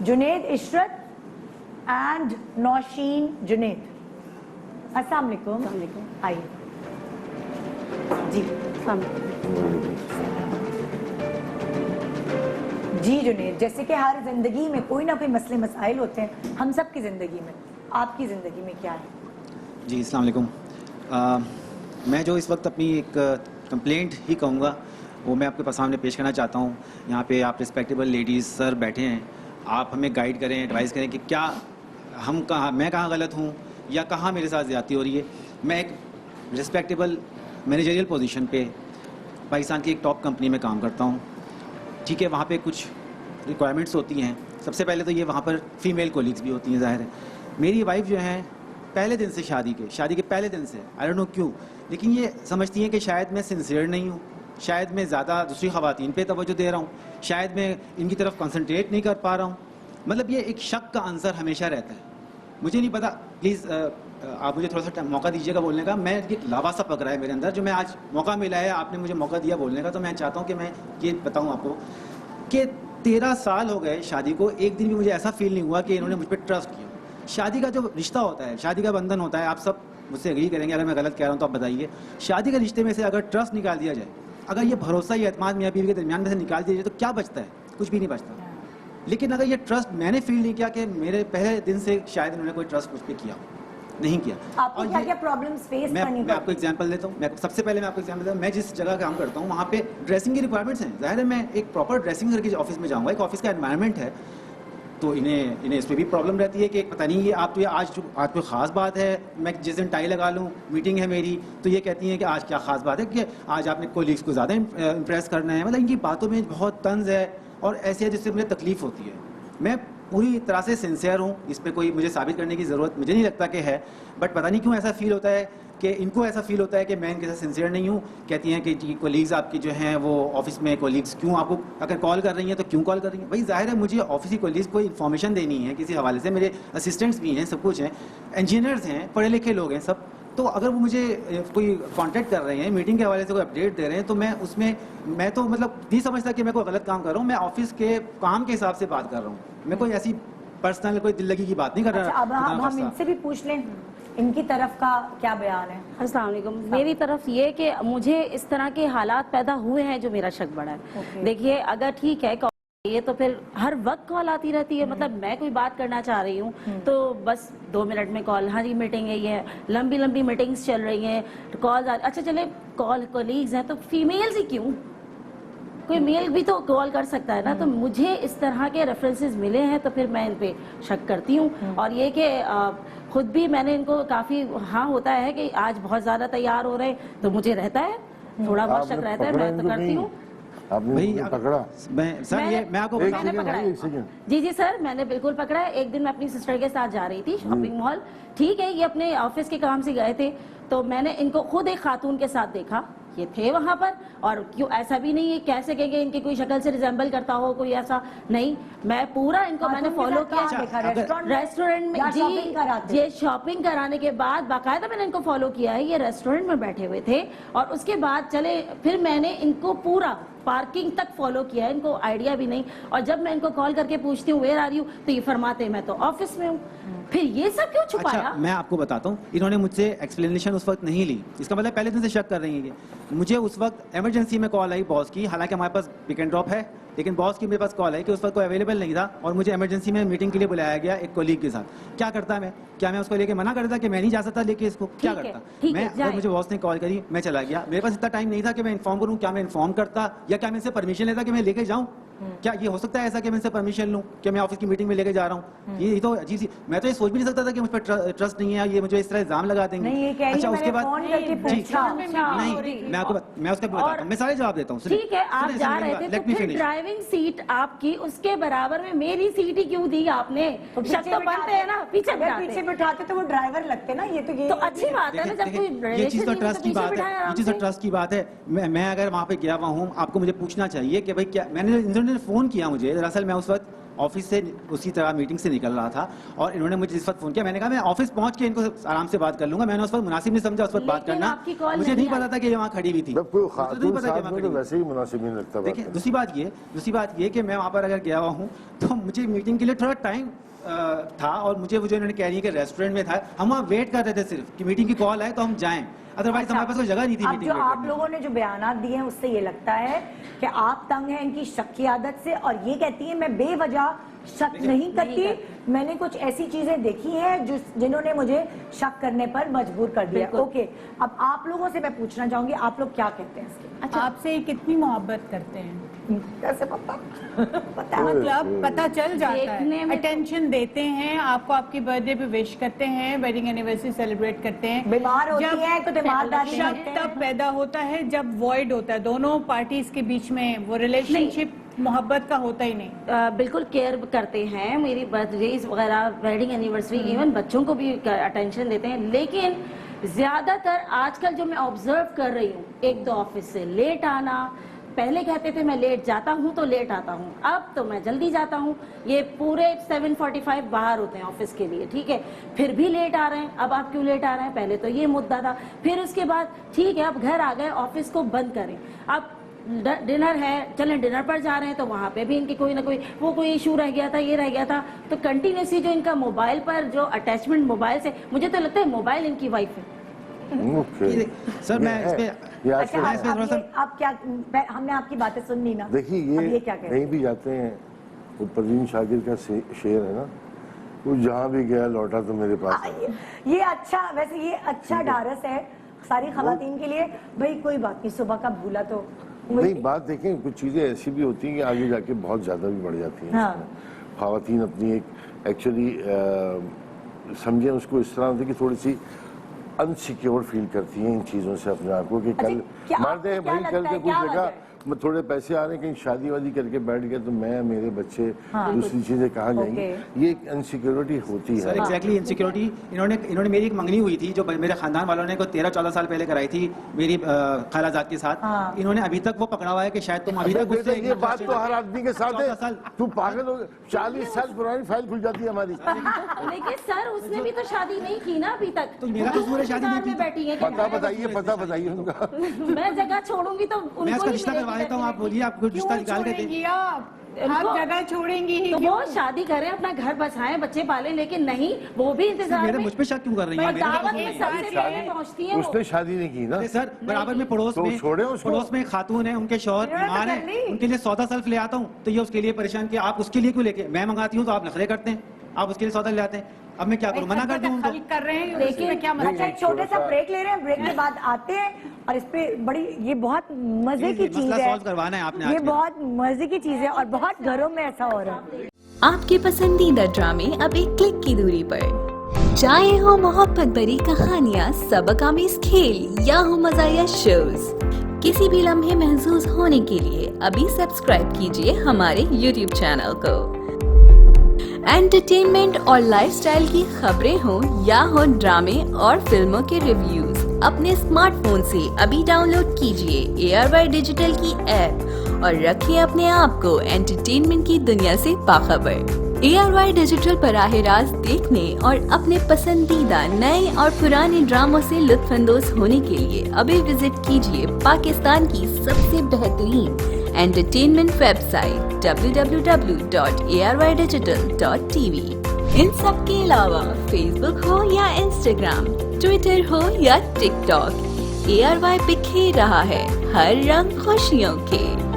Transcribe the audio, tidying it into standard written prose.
Junaid Ishrat and Nausheen Junaid. अस्सलाम वालेकुम। आइए जी। जी जुनेद, जैसे कि हर जिंदगी में कोई ना कोई मसले मसाइल होते हैं, हम सब की जिंदगी में, आपकी जिंदगी में क्या है? जी अस्सलाम वालेकुम। मैं जो इस वक्त अपनी एक कंप्लेंट ही कहूँगा वो मैं आपके पास सामने पेश करना चाहता हूँ। यहाँ पे आप रिस्पेक्टेबल लेडीज़ सर बैठे हैं, आप हमें गाइड करें, एडवाइस करें कि क्या मैं कहाँ गलत हूँ या कहाँ मेरे साथ ज़्यादती हो रही है। मैं एक रिस्पेक्टेबल मैनेजरियल पोजीशन पे पाकिस्तान की एक टॉप कंपनी में काम करता हूँ। ठीक है, वहाँ पे कुछ रिक्वायरमेंट्स होती हैं। सबसे पहले तो ये वहाँ पर फीमेल कोलीग्स भी होती हैं, ज़ाहिर है। मेरी वाइफ जो है पहले दिन से शादी के पहले दिन से आई डोंट नो क्यों, लेकिन ये समझती हैं कि शायद मैं सिंसियर नहीं हूँ, शायद मैं ज़्यादा दूसरी ख़वातीन पे तवज्जो दे रहा हूँ, शायद मैं इनकी तरफ कंसंट्रेट नहीं कर पा रहा हूँ। मतलब ये एक शक का आंसर हमेशा रहता है। मुझे नहीं पता, प्लीज़ आप मुझे थोड़ा सा मौका दीजिएगा बोलने का। मैं ये लावा सा पक रहा है मेरे अंदर, जो मैं आज मौका मिला है, आपने मुझे मौका दिया बोलने का, तो मैं चाहता हूँ कि मैं ये बताऊँ आपको कि 13 साल हो गए शादी को, एक दिन भी मुझे ऐसा फील नहीं हुआ कि इन्होंने मुझ पर ट्रस्ट किया। शादी का जो रिश्ता होता है, शादी का बंधन होता है, आप सब मुझसे एग्री करेंगे, अगर मैं गलत कह रहा हूँ तो आप बताइए। शादी के रिश्ते में से अगर ट्रस्ट निकाल दिया जाए, अगर ये भरोसा या एतमाद मियाँ बीवी के दरमियान में से निकाल दिया जाए, तो क्या बचता है? कुछ भी नहीं बचता। लेकिन अगर ये ट्रस्ट मैंने फील नहीं किया कि मेरे पहले दिन से शायद इन्होंने कोई ट्रस्ट मुझ पर किया, नहीं किया। आपको क्या क्या प्रॉब्लम्स फेस करनी पड़ी? मैं आपको एग्जांपल देता हूँ। सबसे पहले मैं आपको एग्जांपल देता हूँ। मैं जिस जगह काम करता हूँ वहाँ पे ड्रेसिंग की रिक्वायरमेंट्स हैं। ज़ाहिर है मैं एक प्रॉपर ड्रेसिंग करके ऑफिस में जाऊँगा, एक ऑफिस का एनवायरनमेंट है, तो इन्हें इस पर भी प्रॉब्लम रहती है कि पता नहीं ये आप तो ये आज कोई ख़ास बात है, मैं जिस दिन टाई लगा लूँ, मीटिंग है मेरी, तो ये कहती हैं कि आज क्या ख़ास बात है कि आज आपने कोलीग्स को ज़्यादा इम्प्रेस करना है। मतलब इनकी बातों में बहुत तंज है और ऐसे है जिससे मुझे तकलीफ़ होती है। मैं पूरी तरह से सिंसियर हूँ, इस पर कोई मुझे साबित करने की ज़रूरत मुझे नहीं लगता कि है, बट पता नहीं क्यों ऐसा फील होता है कि इनको ऐसा फील होता है कि मैं इनके साथ सिंसियर नहीं हूँ। कहती हैं कि जी कोलीग्स आपकी जो हैं वो ऑफिस में कोलीग्स क्यों आपको अगर कॉल कर रही हैं तो क्यों कॉल कर रही हैं? भाई ज़ाहिर है मुझे ऑफिस की कोलीग्स को इन्फॉर्मेशन देनी है किसी हवाले से, मेरे असिस्टेंट्स भी हैं, सब कुछ हैं, इंजीनियर्स हैं, पढ़े लिखे लोग हैं सब। तो अगर वो मुझे कोई कांटेक्ट कर रहे हैं, मीटिंग के हवाले से कोई अपडेट दे रहे हैं, तो मैं तो मतलब नहीं समझता कि मैं कोई गलत काम कर रहा हूँ। मैं ऑफिस के काम के हिसाब से बात कर रहा हूँ, मैं कोई ऐसी पर्सनल कोई दिल लगी की बात नहीं कर रहा। अच्छा, अब हम इनसे भी पूछ लें इनकी तरफ का क्या बयान है। अस्सलाम वालेकुम। मेरी तरफ ये कि मुझे इस तरह के हालात पैदा हुए हैं जो मेरा शक बढ़ा है। देखिए अगर ठीक है ये तो फिर हर वक्त कॉल आती रहती है, मतलब मैं कोई बात करना चाह रही हूँ तो बस 2 मिनट में कॉल, हाँ जी मीटिंग है, ये लंबी लंबी मीटिंग्स चल रही हैं, कॉल अच्छा चले कॉल कोलीग्स हैं तो फीमेल्स ही क्यों, कोई मेल भी तो कॉल कर सकता है ना। तो मुझे इस तरह के रेफरेंसेस मिले हैं तो फिर मैं इन पे शक करती हूँ। और ये कि खुद भी मैंने इनको काफ़ी हाँ होता है कि आज बहुत ज़्यादा तैयार हो रहे हैं तो मुझे रहता है, थोड़ा बहुत शक रहता है, मैं तो करती हूँ। मैं आपको जी सर, मैंने बिल्कुल पकड़ा है। एक दिन मैं अपनी सिस्टर के साथ जा रही थी शॉपिंग मॉल, ठीक है, ये अपने ऑफिस के काम से गए थे, तो मैंने इनको खुद एक खातून के साथ देखा, ये थे वहां पर। और क्यों ऐसा भी नहीं है, कैसे कहेंगे इनकी कोई शक्ल से रिजेंबल करता हो, कोई ऐसा नहीं। मैं पूरा इनको मैंने फॉलो किया रेस्टोरेंट में जी, ये शॉपिंग कराने के बाद बाकायदा मैंने इनको फॉलो किया है। ये रेस्टोरेंट में बैठे हुए थे और उसके बाद चले, फिर मैंने इनको पूरा पार्किंग तक फॉलो किया है, इनको आइडिया भी नहीं। और जब मैं इनको कॉल करके पूछती हूँ वेयर आर यू, तो ये फरमाते मैं तो ऑफिस में हूँ। फिर ये सब क्यों छुपाया? अच्छा, मैं आपको बताता हूँ, इन्होंने मुझसे एक्सप्लेनेशन उस वक्त नहीं ली, इसका मतलब पहले दिन से शक कर रही है। मुझे उस वक्त इमरजेंसी में कॉल आई बॉस की, हालांकि हमारे पास पिक एंड ड्रॉप है, लेकिन बॉस की मेरे पास कॉल आई कि उस वक्त कोई अवेलेबल नहीं था और मुझे इमरजेंसी में मीटिंग के लिए बुलाया गया एक कोलीग के साथ। क्या करता मैं, क्या मैं उसको लेके मना कर देता कि मैं नहीं जा सकता लेके इसको? क्या करता मैं? और मुझे बॉस ने कॉल करी, मैं चला गया। मेरे पास इतना टाइम नहीं था कि मैं इन्फॉर्म करूँ, क्या मैं इन्फॉर्म करता या क्या मैं इनसे परमिशन लेता कि मैं लेके जाऊँ? क्या ये हो सकता है ऐसा कि मैं इनसे परमिशन लूं कि मैं ऑफिस की मीटिंग में लेके जा रहा हूं? ये तो अजीब सी, मैं तो ये सोच भी नहीं सकता था कि मुझ पर ट्रस्ट नहीं है, ये मुझे इस तरह इल्जाम लगा देंगे। अच्छा, उसके बाद नहीं, मैं उसका बताता हूं, मैं सारे जवाब देता हूं। ठीक है, आप जा रहे थे तो फिर ड्राइविंग सीट आपकी, उसके बराबर में मेरी सीट ही क्यों दी आपने? शक तो बनते हैं ना, पीछे बिठाते तो वो ड्राइवर लगते ना, ये तो अच्छी बात है ना। जब कोई ये चीज तो ट्रस्ट की बात है, ये चीज तो ट्रस्ट की बात है। मैं अगर वहां पे गया हुआ हूँ, आपको मुझे पूछना चाहिए कि भाई क्या मैंने फोन किया मुझे, दरअसल मैं उस वक्त ऑफिस से उसी तरह मीटिंग से निकल रहा था और इन्होंने मुझे जिस वक्त फ़ोन किया, मैंने कहा मैं ऑफिस पहुंच के इनको आराम से बात कर लूंगा। मैंने उस वक्त मुनासिब नहीं समझा उस वक्त बात लेकिन करना, आपकी कॉल मुझे नहीं नहीं पता था कि ये वहाँ खड़ी हुई थी। जब कोई मुझे नहीं खातून पता कि साथ वहाँ में खड़ी तो हुई। वैसे ही मुनासिब नहीं लगता। देखिए दूसरी बात ये कि मैं वहाँ पर अगर गया हुआ हूँ तो मुझे मीटिंग के लिए थोड़ा टाइम था और मुझे वो जो इन्होंने कह रही है कि रेस्टोरेंट में था, हम वहाँ वेट कर रहे थे सिर्फ कि मीटिंग की कॉल आए तो हम जाएं, अदरवाइज हमारे पास कोई जगह नहीं थी अब मीटिंग जो में आप करने लोगों ने जो बयानात दिए हैं उससे ये लगता है कि आप तंग हैं इनकी शक की आदत से और ये कहती है मैं बेवजह शक नहीं करती, मैंने कुछ ऐसी चीजें देखी हैं जो जिन्होंने मुझे शक करने पर मजबूर कर दिया। बिल्कुल। ओके, अब आप लोगों से मैं पूछना चाहूंगी, आप लोग क्या कहते हैं इसके? अच्छा, आपसे कितनी मोहब्बत करते हैं? कैसे पता? पता है। मतलब पता चल जाता देखने है, में तो- अटेंशन देते हैं आपको, आपकी बर्थडे पे विश करते हैं, वेडिंग एनिवर्सरी सेलिब्रेट करते हैं। बीमार होती जब है तो तीमारदारी शक करते हैं। तब पैदा होता है जब वॉइड होता है, दोनों पार्टीज के बीच में वो रिलेशनशिप मोहब्बत का होता ही नहीं। बिल्कुल केयर करते हैं, मेरी बर्थडेज वगैरह, वेडिंग एनिवर्सरी, इवन बच्चों को भी अटेंशन देते हैं। लेकिन ज्यादातर आजकल जो मैं ऑब्जर्व कर रही हूँ, एक तो ऑफिस से लेट आना, पहले कहते थे मैं लेट जाता हूँ तो लेट आता हूँ, अब तो मैं जल्दी जाता हूँ। ये पूरे 7:45 बाहर होते हैं ऑफिस के लिए, ठीक है, फिर भी लेट आ रहे हैं। अब आप क्यों लेट आ रहे हैं? पहले तो ये मुद्दा था। फिर उसके बाद ठीक है, अब घर आ गए, ऑफिस को बंद करें, अब डिनर है, चलें डिनर पर जा रहे हैं तो वहाँ पे भी इनकी कोई ना कोई कोई इशू रह गया था, ये रह गया था। तो कंटिन्यूसली जो इनका मोबाइल पर जो अटैचमेंट मोबाइल से, मुझे तो लगता है मोबाइल इनकी वाइफ है। ये सर मैं इस पे अच्छा, आप क्या, हमने आपकी बातें सुन ली ना? देखिए अब ये क्या कहते कहीं हैं? भी जाते हैं, वो परवीन शाकिर का शेर है ना, वो जहाँ भी गया लौटा तो मेरे पास आया। ये अच्छा, वैसे ये अच्छा ढारस है सारी खवातीन के लिए। भाई कोई बात नहीं, सुबह का भूला तो नहीं, बात देखें, कुछ चीजें ऐसी भी होती हैं कि आगे जाके बहुत ज्यादा भी बढ़ जाती हैं। हाँ। खवातीन अपनी एक एक्चुअली समझे उसको इस तरह होती है कि थोड़ी सी अनसिक्योर फील करती हैं इन चीज़ों से अपने आप को कि कल क्या- मर्द है आपको क्या भाई, कल लगता के है, कुछ क्या जगह वजह में थोड़े पैसे आ रहे हैं, कहीं शादी वादी करके बैठ गए तो मैं, मेरे बच्चे, हाँ। दूसरी चीजें कहाँ जाएंगी, ओके। ये एक अनसिक्योरिटी होती सर है। Exactly insecurity. इन्होंने मेरी एक मंगनी हुई थी जो मेरे खानदान वालों ने 13-14 साल पहले कराई थी मेरी खालाजाद के साथ। हाँ। इन्होंने अभी तक वो पकड़ा हुआ है कि शायद तुम अभी तक बेटा, उससे ये बात तो हर आदमी के साथ 14 साल। है। तू पागल हो, 40 साल पुरानी फाइल खुल जाती है हमारी। लेकिन सर उसने भी तो शादी नहीं की ना अभी तक। तो मेरा कसूर है शादी नहीं इंतजार में की? बैठी है कि पता बताइए उनका। मैं जगह छोड़ूंगी तो उनको मैं इसका ही रिश्ता मिलेगी करवा देता हूँ, आप बोलिए, आप रिश्ता क्यों निकाल के दे। छोड़ेंगी आप उनको- जगह छोड़ेंगी ही तो क्यों? वो शादी करें, अपना घर बसाएं, बच्चे पालें, लेकिन नहीं, वो भी इंतजार मेरे में। मुझ पे शक क्यों कर रही है? पर मेरे तो दावत कसूर में नहीं है। सबसे पहले पहुंचती है वो। उसने शादी नहीं की ना। अरे सर बराबर में पड़ोस तो में छोड़े उसको। पड़ोस में एक खातून है, उनके शौहर इन्होंने तो बीमार कर ली। है, उनके लिए सौदा सल्फ ले आता हूँ तो ये उसके लिए परेशान कि आप उसके लिए क्यों लेके, मैं मंगाती हूँ तो आप नखरे करते हैं, आप उसके लिए सौदा ले आते हैं। अब मैं क्या करूँ, मना कर दूँ उनको? खल कर रहे हैं, लेकिन- उसमें क्या मतलब? अच्छा, एक छोटे सा ब्रेक ले रहे हैं, ब्रेक के बाद आते हैं और इस पे बड़ी, ये बहुत मजे की ये चीज मसला है, सॉल्व करवाना है आपने आज ये में। बहुत मजे की चीज है और बहुत घरों में ऐसा हो रहा है। आपके पसंदीदा ड्रामे अब एक क्लिक की दूरी पर। चाहे हो मोहब्बत भरी कहानियाँ, सबक आमेज खेल या हो मज़ाया शोज, किसी भी लम्हे महसूस होने के लिए अभी सब्सक्राइब कीजिए हमारे YouTube चैनल को। एंटरटेनमेंट और लाइफस्टाइल की खबरें हो या हो ड्रामे और फिल्मों के रिव्यूज, अपने स्मार्टफोन से अभी डाउनलोड कीजिए ARY डिजिटल की ऐप और रखिए अपने आप को एंटरटेनमेंट की दुनिया से बाखबर। ARY डिजिटल पर रास्त देखने और अपने पसंदीदा नए और पुराने ड्रामों से लुत्फानंदोज होने के लिए अभी विजिट कीजिए पाकिस्तान की सबसे बेहतरीन एंटरटेनमेंट वेबसाइट www.arydigital.tv। इन सब के अलावा फेसबुक हो या इंस्टाग्राम, ट्विटर हो या टिकटॉक, ARY बिखेर रहा है हर रंग खुशियों के।